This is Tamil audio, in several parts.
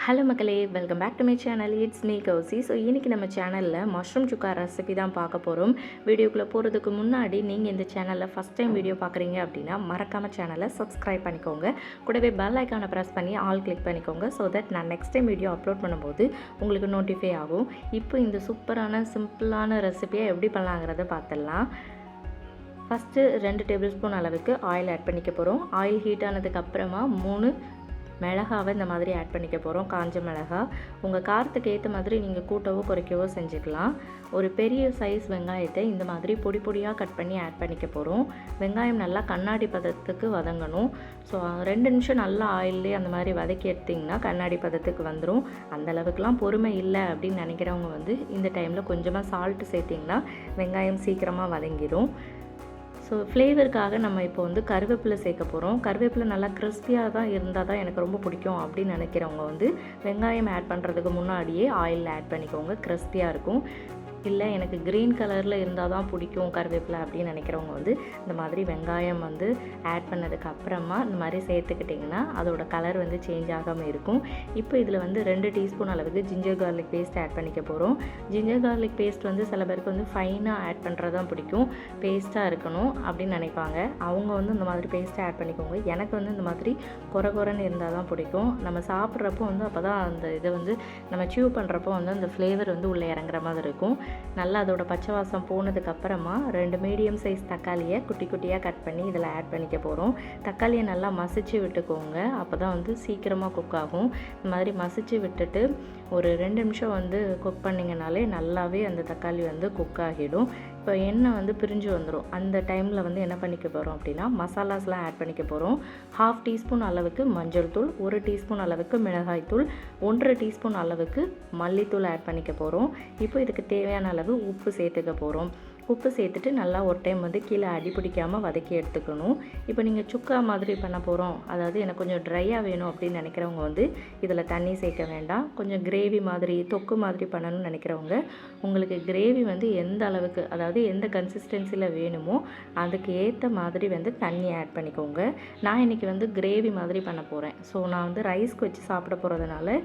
ஹலோ மக்களே, welcome back to my channel. It's me Kousi. So இன்றைக்கி நம்ம சேனலில் மஷ்ரூம் சுக்கா ரெசிபி தான் பார்க்க போகிறோம். வீடியோக்குள்ளே போகிறதுக்கு முன்னாடி நீங்கள் இந்த சேனலில் ஃபஸ்ட் டைம் வீடியோ பார்க்குறீங்க அப்படின்னா மறக்காமல் சேனலை சப்ஸ்கிரைப் பண்ணிக்கோங்க. கூடவே பெல் ஐக்கானை ப்ரெஸ் பண்ணி ஆல் கிளிக் பண்ணிக்கோங்க. ஸோ தட் நான் நெக்ஸ்ட் டைம் வீடியோ அப்லோட் பண்ணும்போது உங்களுக்கு நோட்டிஃபை ஆகும். இப்போ இந்த சூப்பரான சிம்பிளான ரெசிபியை எப்படி பண்ணலாங்கிறத பார்த்துடலாம். ஃபஸ்ட்டு 2 டேபிள் ஸ்பூன் அளவுக்கு ஆயில் ஆட் பண்ணிக்க போகிறோம். ஆயில் ஹீட் ஆனதுக்கப்புறமா 3 மிளகாவை இந்த மாதிரி ஆட் பண்ணிக்க போகிறோம். காஞ்ச மிளகா உங்கள் காரத்துக்கு ஏற்ற மாதிரி நீங்கள் கூட்டவோ குறைக்கவோ செஞ்சுக்கலாம். ஒரு பெரிய சைஸ் வெங்காயத்தை இந்த மாதிரி பொடி பொடியாக கட் பண்ணி ஆட் பண்ணிக்க போகிறோம். வெங்காயம் நல்லா கண்ணாடி பதத்துக்கு வதங்கணும். ஸோ 2 நிமிஷம் நல்லா ஆயிலே அந்த மாதிரி வதக்கி எடுத்திங்கன்னா கண்ணாடி பதத்துக்கு வந்துடும். அந்தளவுக்குலாம் பொறுமை இல்லை அப்படின்னு நினைக்கிறவங்க இந்த டைமில் கொஞ்சமாக சால்ட்டு சேர்த்திங்கன்னா வெங்காயம் சீக்கிரமாக வதங்கிடும். ஸோ ஃப்ளேவருக்காக நம்ம இப்போ கருவேப்பிலை சேர்க்க போகிறோம். கருவேப்பிலை நல்லா கிறிஸ்பியாக தான் இருந்தால் தான் எனக்கு ரொம்ப பிடிக்கும் அப்படின்னு நினைக்கிறவங்க வெங்காயம் ஆட் பண்ணுறதுக்கு முன்னாடியே ஆயிலில் ஆட் பண்ணிக்கோங்க. கிறிஸ்பியாக இருக்கும். இல்லை எனக்கு க்ரீன் கலரில் இருந்தால் தான் பிடிக்கும் கருவேப்பிலை அப்படின்னு நினைக்கிறவங்க இந்த மாதிரி வெங்காயம் ஆட் பண்ணதுக்கு அப்புறமா இந்த மாதிரி சேர்த்துக்கிட்டிங்கன்னா அதோட கலர் சேஞ்ச் ஆகாமல் இருக்கும். இப்போ இதில் 2 டீஸ்பூன் அளவுக்கு ஜிஞ்சர் கார்லிக் பேஸ்ட் ஆட் பண்ணிக்க போகிறோம். ஜிஞ்சர் கார்லிக் பேஸ்ட் சில பேருக்கு ஃபைனாக ஆட் பண்ணுறது தான் பிடிக்கும், பேஸ்ட்டாக இருக்கணும் அப்படின்னு நினைப்பாங்க. அவங்க இந்த மாதிரி பேஸ்ட்டை ஆட் பண்ணிக்கோங்க. எனக்கு இந்த மாதிரி குறைன்னு இருந்தால் தான் பிடிக்கும். நம்ம சாப்பிட்றப்போ அப்போ தான் அந்த இதை நம்ம சியூ பண்ணுறப்போ அந்த ஃப்ளேவர் உள்ளே இறங்குற மாதிரி இருக்கும். நல்லா அதோட பச்சை வாசம் போனதுக்கப்புறமா 2 மீடியம் சைஸ் தக்காளியை குட்டி குட்டியாக கட் பண்ணி இதில் ஆட் பண்ணிக்க போகிறோம். தக்காளியை நல்லா மசிச்சு விட்டுக்கோங்க. அப்போ தான் சீக்கிரமாக குக் ஆகும். இந்த மாதிரி மசிச்சு விட்டுட்டு ஒரு 2 நிமிஷம் குக் பண்ணிங்கனாலே நல்லாவே அந்த தக்காளி குக் ஆகிடும். இப்போ எண்ணெய் பிரிஞ்சு வந்துடும். அந்த டைமில் என்ன பண்ணிக்க போகிறோம் அப்படின்னா மசாலாஸ்லாம் ஆட் பண்ணிக்க போகிறோம். 1/2 டீஸ்பூன் அளவுக்கு மஞ்சள் தூள், 1 டீஸ்பூன் அளவுக்கு மிளகாய் தூள், 1/2 டீஸ்பூன் அளவுக்கு மல்லித்தூள் ஆட் பண்ணிக்க போகிறோம். இப்போ இதுக்கு தேவையான அளவு உப்பு சேர்த்துக்க போகிறோம். உப்பு சேர்த்துட்டு நல்லா ஒரு டைம் கீழே அடி பிடிக்காமல் வதக்கி எடுத்துக்கணும். இப்போ நீங்கள் சுக்கா மாதிரி பண்ண போகிறோம், அதாவது எனக்கு கொஞ்சம் ட்ரையாக வேணும் அப்படின்னு நினைக்கிறவங்க இதில் தண்ணி சேர்க்க வேண்டாம். கொஞ்சம் கிரேவி மாதிரி தொக்கு மாதிரி பண்ணணும்னு நினைக்கிறவங்க உங்களுக்கு கிரேவி எந்த அளவுக்கு, அதாவது எந்த கன்சிஸ்டன்சியில் வேணுமோ அதுக்கு ஏற்ற மாதிரி தண்ணி ஆட் பண்ணிக்கோங்க. நான் இன்றைக்கி கிரேவி மாதிரி பண்ண போகிறேன். ஸோ நான் ரைஸ்க்கு வச்சு சாப்பிட போகிறதுனால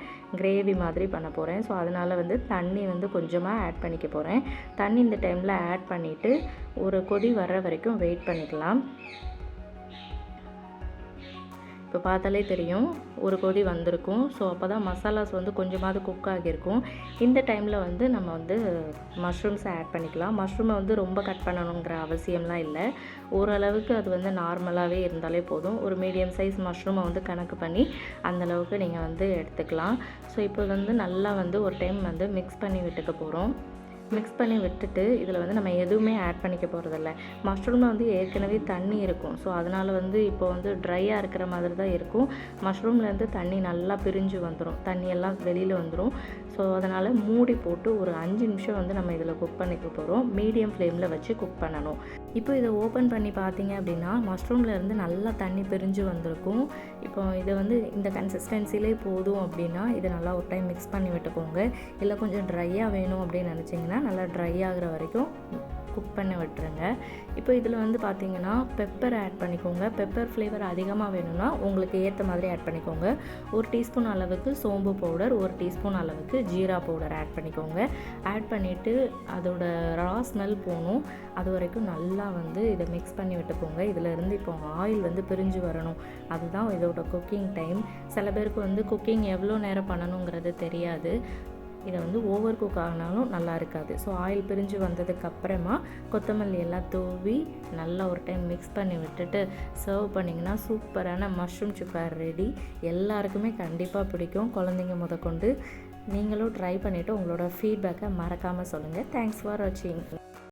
கிரேவி மாதிரி பண்ண போகிறேன். ஸோ அதனால் தண்ணி கொஞ்சமாக ஆட் பண்ணிக்க போகிறேன். தண்ணி இந்த டைமில் ஆட் பண்ணிவிட்டு ஒரு கொதி வர்ற வரைக்கும் வெயிட் பண்ணிக்கலாம். இப்போ பார்த்தாலே தெரியும் ஒரு கொதி வந்திருக்கும். ஸோ அப்போ தான் மசாலாஸ் கொஞ்சமாவது குக் ஆகியிருக்கும். இந்த டைமில் நம்ம மஷ்ரூம்ஸை ஆட் பண்ணிக்கலாம். மஷ்ரூமை ரொம்ப கட் பண்ணணுங்கிற அவசியம்லாம் இல்லை. ஓரளவுக்கு அது நார்மலாகவே இருந்தாலே போதும். ஒரு மீடியம் சைஸ் மஷ்ரூமை கணக்கு பண்ணி அந்தளவுக்கு நீங்கள் எடுத்துக்கலாம். ஸோ இப்போ நல்லா ஒரு டைம் மிக்ஸ் பண்ணி விட்டுக்க போகிறோம். மிக்ஸ் பண்ணி விட்டுட்டு இதில் நம்ம எதுவுமே ஆட் பண்ணிக்க போகிறதில்ல. மஷ்ரூமில் ஏற்கனவே தண்ணி இருக்கும். ஸோ அதனால் இப்போ ட்ரையாக இருக்கிற மாதிரி தான் இருக்கும். மஷ்ரூம்லேருந்து தண்ணி நல்லா பிரிஞ்சு வந்துடும், தண்ணியெல்லாம் வெளியில் வந்துடும். ஸோ அதனால் மூடி போட்டு ஒரு 5 நிமிஷம் நம்ம இதில் குக் பண்ணிக்க போகிறோம். மீடியம் ஃப்ளேமில் வச்சு குக் பண்ணணும். இப்போ இதை ஓப்பன் பண்ணி பார்த்தீங்க அப்படின்னா மஷ்ரூம்லேருந்து நல்லா தண்ணி பிரிஞ்சு வந்திருக்கும். இப்போ இதை இந்த கன்சிஸ்டன்சிலே போதும் அப்படின்னா இதை நல்லா ஒரு டைம் மிக்ஸ் பண்ணி விட்டுக்கோங்க. இல்லை கொஞ்சம் ட்ரையாக வேணும் அப்படின்னு நினச்சிங்கன்னா நல்லா ட்ரை ஆகிற வரைக்கும் குக் பண்ண விட்டுருங்க. இப்போ இதில் பார்த்தீங்கன்னா பெப்பர் ஆட் பண்ணிக்கோங்க. பெப்பர் ஃப்ளேவர் அதிகமாக வேணும்னா உங்களுக்கு ஏற்ற மாதிரி ஆட் பண்ணிக்கோங்க. 1 டீஸ்பூன் அளவுக்கு சோம்பு பவுடர், 1 டீஸ்பூன் அளவுக்கு ஜீரா பவுடர் ஆட் பண்ணிக்கோங்க. ஆட் பண்ணிவிட்டு அதோட ரா ஸ்மெல் போகணும். அது வரைக்கும் நல்லா இதை மிக்ஸ் பண்ணி விட்டுக்கோங்க. இதிலேருந்து இப்போ ஆயில் பிரிஞ்சு வரணும். அதுதான் இதோட குக்கிங் டைம். சில பேருக்கு குக்கிங் எவ்வளோ நேரம் பண்ணணுங்கிறது தெரியாது. இதை ஓவர் குக் ஆகினாலும் நல்லா இருக்காது. ஸோ ஆயில் பிரிஞ்சு வந்ததுக்கப்புறமா கொத்தமல்லி எல்லாம் தூவி நல்லா ஒரு டைம் மிக்ஸ் பண்ணி விட்டுட்டு சர்வ் பண்ணிங்கன்னா சூப்பரான மஷ்ரூம் சுக்கா ரெடி. எல்லாருக்குமே கண்டிப்பாக பிடிக்கும், குழந்தைங்க முதற்கொண்டு. நீங்களும் ட்ரை பண்ணிவிட்டு உங்களோட ஃபீட்பேக்கை மறக்காமல் சொல்லுங்கள். தேங்க்ஸ் ஃபார் வாட்சிங்.